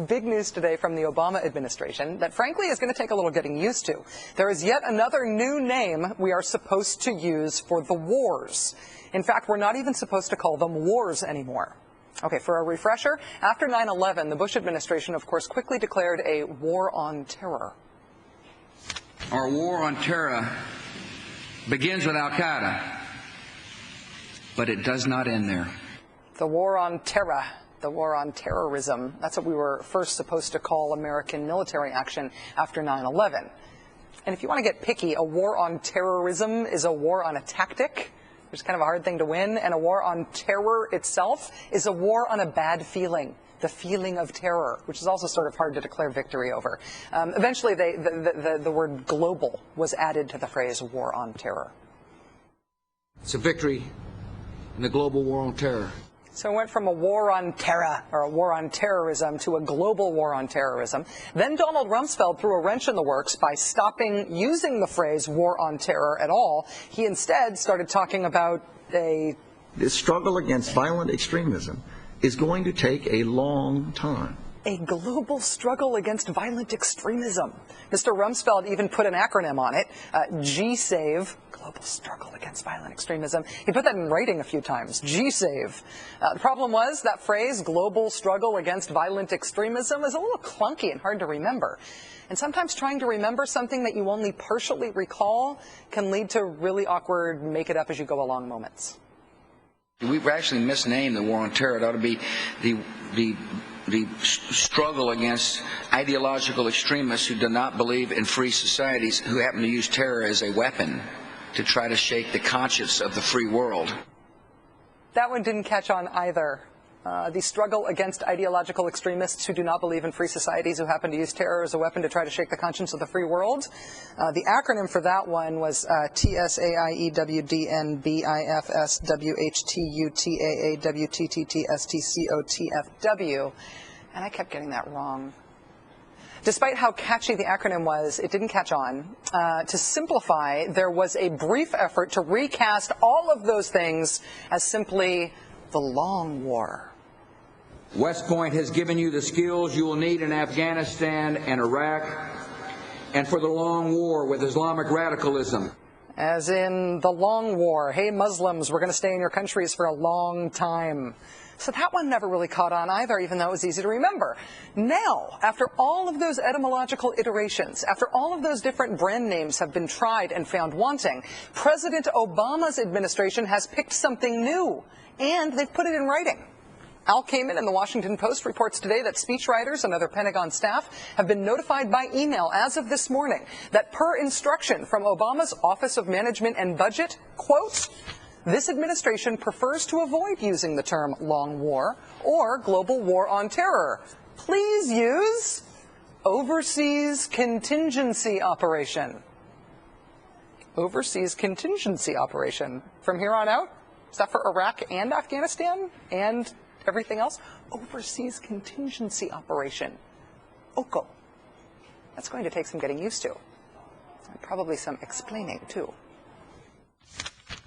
Big news today from the Obama administration that frankly is going to take a little getting used to. There is yet another new name we are supposed to use for the wars. In fact, we're not even supposed to call them wars anymore. Okay, for a refresher, after 9/11, the Bush administration, of course, quickly declared a war on terror. Our war on terror begins with Al-Qaeda, but it does not end there. The war on terror. The war on terrorism. That's what we were first supposed to call American military action after 9/11. And if you want to get picky, a war on terrorism is a war on a tactic, which is kind of a hard thing to win, and a war on terror itself is a war on a bad feeling, the feeling of terror, which is also sort of hard to declare victory over. Eventually, the word global was added to the phrase war on terror. It's a victory in the global war on terror. So it went from a war on terror, or a war on terrorism, to a global war on terrorism. Then Donald Rumsfeld threw a wrench in the works by stopping using the phrase war on terror at all. He instead started talking about the struggle against violent extremism is going to take a long time. A global struggle against violent extremism. Mr. Rumsfeld even put an acronym on it, GSAVE, Global Struggle Against Violent Extremism. He put that in writing a few times, GSAVE. The problem was that phrase, Global Struggle Against Violent Extremism, is a little clunky and hard to remember. And sometimes trying to remember something that you only partially recall can lead to really awkward make-it-up-as-you-go-along moments. We've actually misnamed the war on terror. It ought to be the struggle against ideological extremists who do not believe in free societies, who happen to use terror as a weapon to try to shake the conscience of the free world. That one didn't catch on either. The struggle against ideological extremists who do not believe in free societies, who happen to use terror as a weapon to try to shake the conscience of the free world. The acronym for that one was TSAIEWDNBIFSWHTUTAAWTTTSTCOTFW, and I kept getting that wrong. Despite how catchy the acronym was, it didn't catch on. To simplify, there was a brief effort to recast all of those things as simply the long war. West Point has given you the skills you will need in Afghanistan and Iraq and for the long war with Islamic radicalism. As in the long war. Hey, Muslims, we're going to stay in your countries for a long time. So that one never really caught on either, even though it was easy to remember. Now, after all of those etymological iterations, after all of those different brand names have been tried and found wanting, President Obama's administration has picked something new, and they've put it in writing. Al Kamen in the Washington Post reports today that speechwriters and other Pentagon staff have been notified by email as of this morning that per instruction from Obama's Office of Management and Budget, quote, this administration prefers to avoid using the term long war or global war on terror. Please use overseas contingency operation. Overseas contingency operation. From here on out, is that for Iraq and Afghanistan and everything else? Overseas contingency operation. OCO. That's going to take some getting used to. And probably some explaining, too.